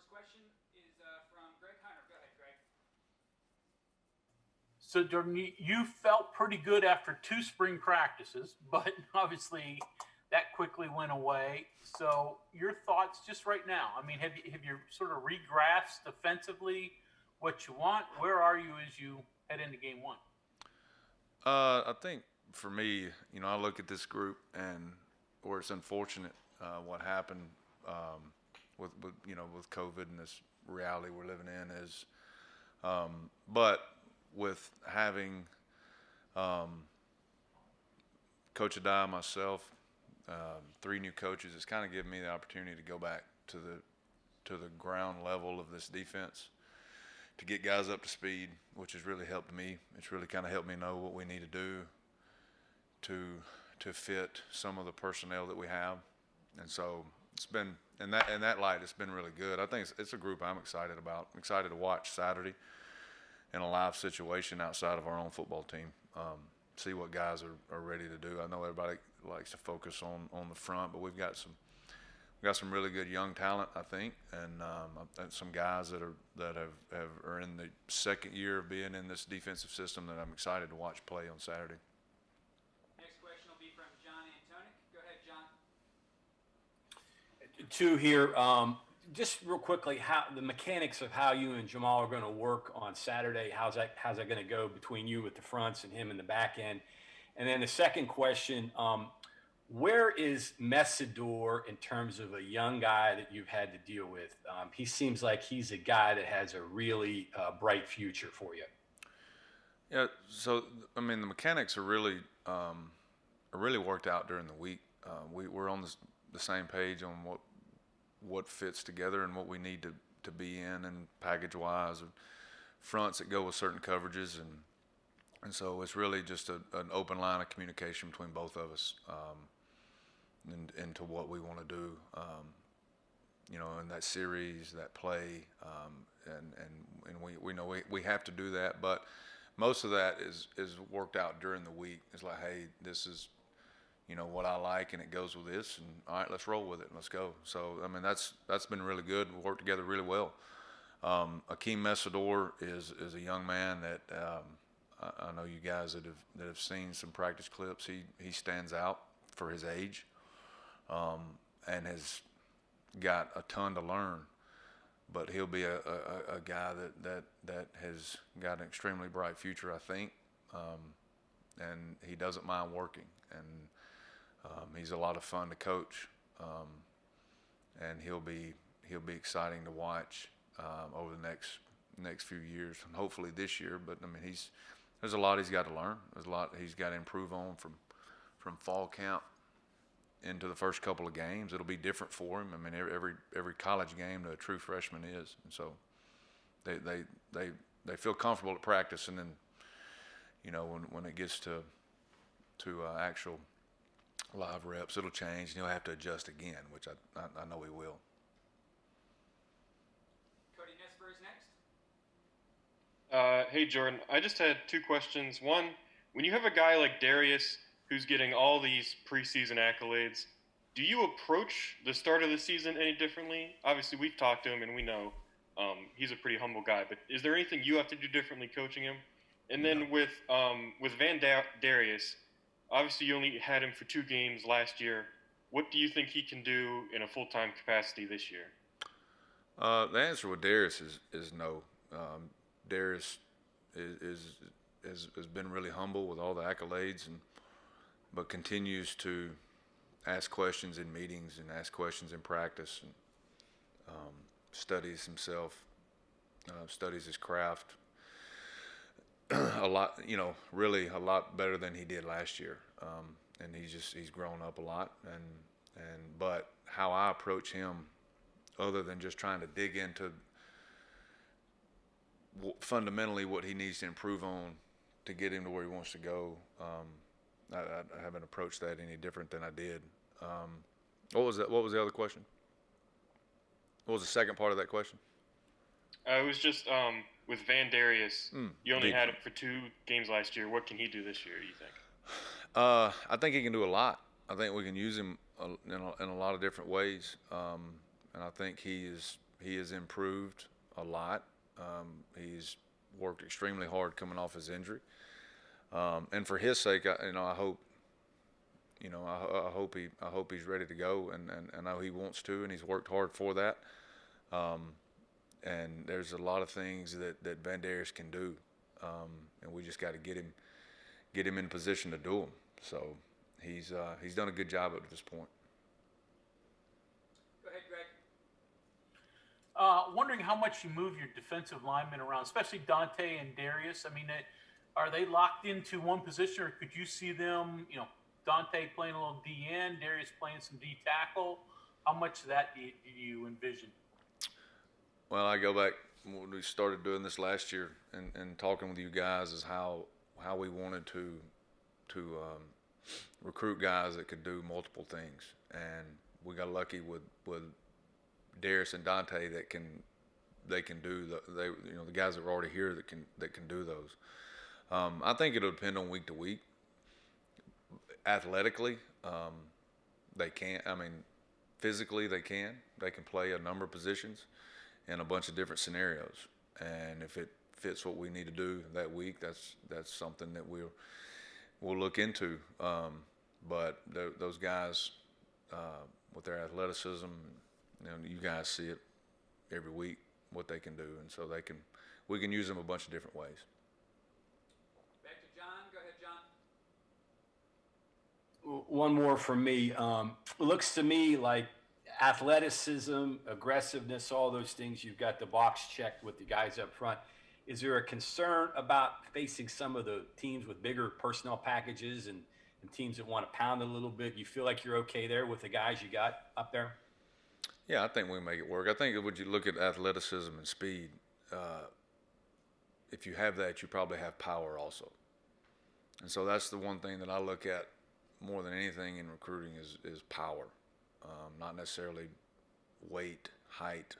First question is from Greg Hunter. Go ahead, Greg. So, Jordan, you felt pretty good after two spring practices, but obviously that quickly went away. So, your thoughts just right now? I mean, have you sort of regrasped defensively what you want? Where are you as you head into game one? I think for me, I look at this group and where it's unfortunate what happened with COVID and this reality we're living in is, but with having Coach Adai, myself, three new coaches, it's kind of given me the opportunity to go back to the ground level of this defense to get guys up to speed, which has really helped me. It's really kind of helped me know what we need to do to fit some of the personnel that we have, and so it's been in that light, it's been really good. I think it's a group I'm excited about. I'm excited to watch Saturday in a live situation outside of our own football team. See what guys are ready to do. I know everybody likes to focus on the front, but we've got some really good young talent, I think, and some guys that are in the second year of being in this defensive system that I'm excited to watch play on Saturday. Next question will be from John Antonic. Go ahead, John. Two here. Just real quickly, how the mechanics of how you and Jamal are going to work on Saturday? How's that going to go between you with the fronts and him in the back end? And then the second question: where is Messidor in terms of a young guy that you've had to deal with? He seems like he's a guy that has a really bright future for you. Yeah. So I mean, the mechanics are really worked out during the week. We're on the same page on what fits together and what we need to be in and package wise, and fronts that go with certain coverages, and so it's really just an open line of communication between both of us, into what we want to do, in that series, that play, and we know we have to do that, but most of that is worked out during the week. It's like, hey, this is what I like, and it goes with this, and all right, let's roll with it, and let's go. So I mean, that's been really good. We work together really well. Akeem Messidor is a young man that I know you guys that have seen some practice clips. He stands out for his age, and has got a ton to learn. But he'll be a guy that has got an extremely bright future, I think, and he doesn't mind working, and he's a lot of fun to coach, and he'll be exciting to watch over the next few years, and hopefully this year. But I mean, there's a lot he's got to learn. There's a lot he's got to improve on from fall camp into the first couple of games. It'll be different for him. I mean, every college game to a true freshman is, and so they feel comfortable at practice, and then when it gets to actual live reps, it'll change, and he'll have to adjust again, which I know he will. Cody Nesper is next. Hey Jordan, I just had two questions. One, when you have a guy like Darius who's getting all these preseason accolades, do you approach the start of the season any differently? Obviously, we've talked to him and we know he's a pretty humble guy. But is there anything you have to do differently coaching him? And No. then with Darius, obviously you only had him for 2 games last year. What do you think he can do in a full-time capacity this year? The answer with Darius is no. Darius has been really humble with all the accolades, but continues to ask questions in meetings and ask questions in practice, and studies himself, studies his craft a lot, really a lot better than he did last year. And he's grown up a lot, but how I approach him, other than just trying to dig into fundamentally what he needs to improve on to get him to where he wants to go, I haven't approached that any different than I did. What was that? What was the other question? What was the second part of that question? It was just with Van Darius. You only Deep. had him for 2 games last year. What can he do this year, you think? I think he can do a lot. I think we can use him in a lot of different ways, and I think he's he has improved a lot. He's worked extremely hard coming off his injury, and for his sake, I hope. I hope he's ready to go, and I know he wants to, and he's worked hard for that. And there's a lot of things that Van Darius can do, and we just got to get him in position to do them. So he's done a good job up to this point. Go ahead, Greg. Wondering how much you move your defensive linemen around, especially Dante and Darius. I mean, are they locked into one position, or could you see them, Dante playing a little DN, Darius playing some D tackle? How much of that do you envision? Well, I go back when we started doing this last year and talking with you guys is how we wanted to recruit guys that could do multiple things, and we got lucky with Darius and Dante that can do the guys that are already here that can do those. I think it'll depend on week to week. Athletically, they can. I mean, physically they can play a number of positions in a bunch of different scenarios, and if it fits what we need to do that week, that's something that we'll look into. But those guys with their athleticism, you guys see it every week what they can do, and so we can use them a bunch of different ways. Back to John. Go ahead, John. One more from me. It looks to me like athleticism, aggressiveness, all those things, you've got the box checked with the guys up front. Is there a concern about facing some of the teams with bigger personnel packages and teams that want to pound a little bit? You feel like you're okay there with the guys you got up there? Yeah, I think we make it work. I think when you look at athleticism and speed, if you have that, you probably have power also. And so that's the one thing that I look at more than anything in recruiting is power. Not necessarily weight, height.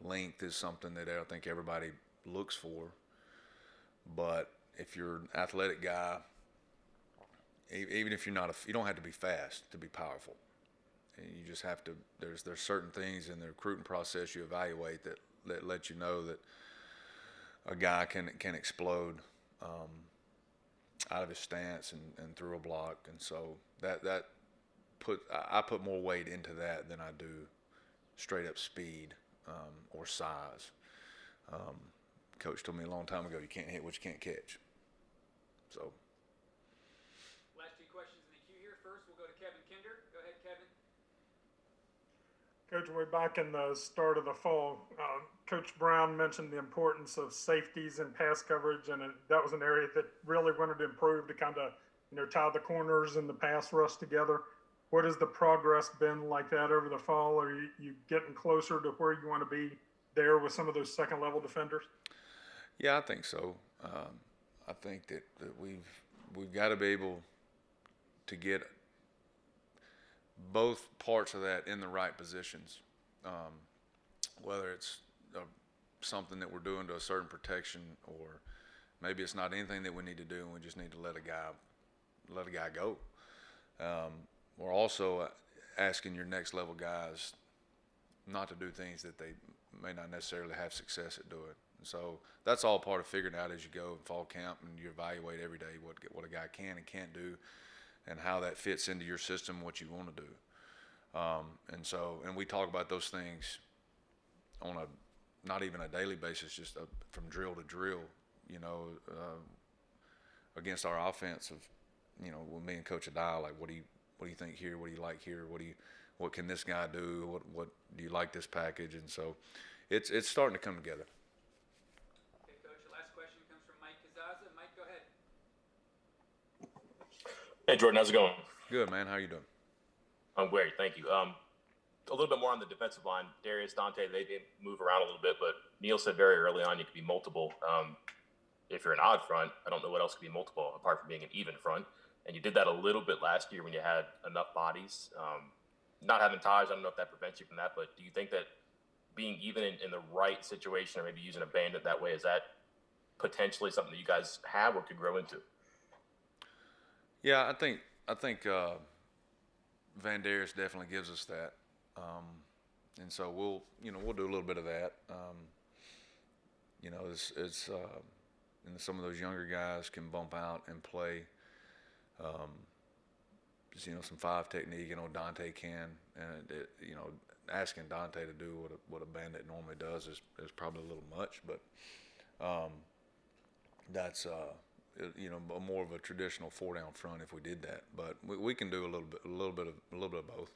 Length is something that I think everybody looks for. But if you're an athletic guy, even if you're not, you don't have to be fast to be powerful. And you just have to. There's certain things in the recruiting process you evaluate that let you know that a guy can explode out of his stance and through a block, and so I put more weight into that than I do straight up speed or size. Coach told me a long time ago, you can't hit what you can't catch. So. Last two questions in the queue here. First, we'll go to Kevin Kinder. Go ahead, Kevin. Coach, way back in the start of the fall, Coach Brown mentioned the importance of safeties and pass coverage, and that was an area that really wanted to improve to kind of, tie the corners and the pass rush together. What has the progress been like that over the fall? Are you getting closer to where you want to be there with some of those second-level defenders? Yeah, I think so. I think that we've got to be able to get both parts of that in the right positions, whether it's something that we're doing to a certain protection, or maybe it's not anything that we need to do and we just need to let a guy go. We're also asking your next level guys not to do things that they may not necessarily have success at doing. And so that's all part of figuring out as you go in fall camp, and you evaluate every day what a guy can and can't do, and how that fits into your system, what you want to do. And we talk about those things on not even a daily basis, just from drill to drill, against our offense of, when me and Coach Adile, like, what do you think here? What do you like here? What can this guy do? What do you like this package? And so it's starting to come together. Okay, Coach, the last question comes from Mike Kazaza. Mike, go ahead. Hey, Jordan, how's it going? Good, man. How you doing? I'm great, thank you. A little bit more on the defensive line. Darius, Dante, they did move around a little bit, but Neil said very early on you could be multiple. If you're an odd front, I don't know what else could be multiple apart from being an even front. And you did that a little bit last year when you had enough bodies. Not having ties, I don't know if that prevents you from that, but do you think that being even in the right situation, or maybe using a bandit that way, is that potentially something that you guys have or could grow into? Yeah, I think Van Darius definitely gives us that. And so we'll do a little bit of that. It's and some of those younger guys can bump out and play, some 5 technique. Dante can, and asking Dante to do what a bandit normally does is probably a little much, but that's more of a traditional 4 down front if we did that. But we can do a little bit of both.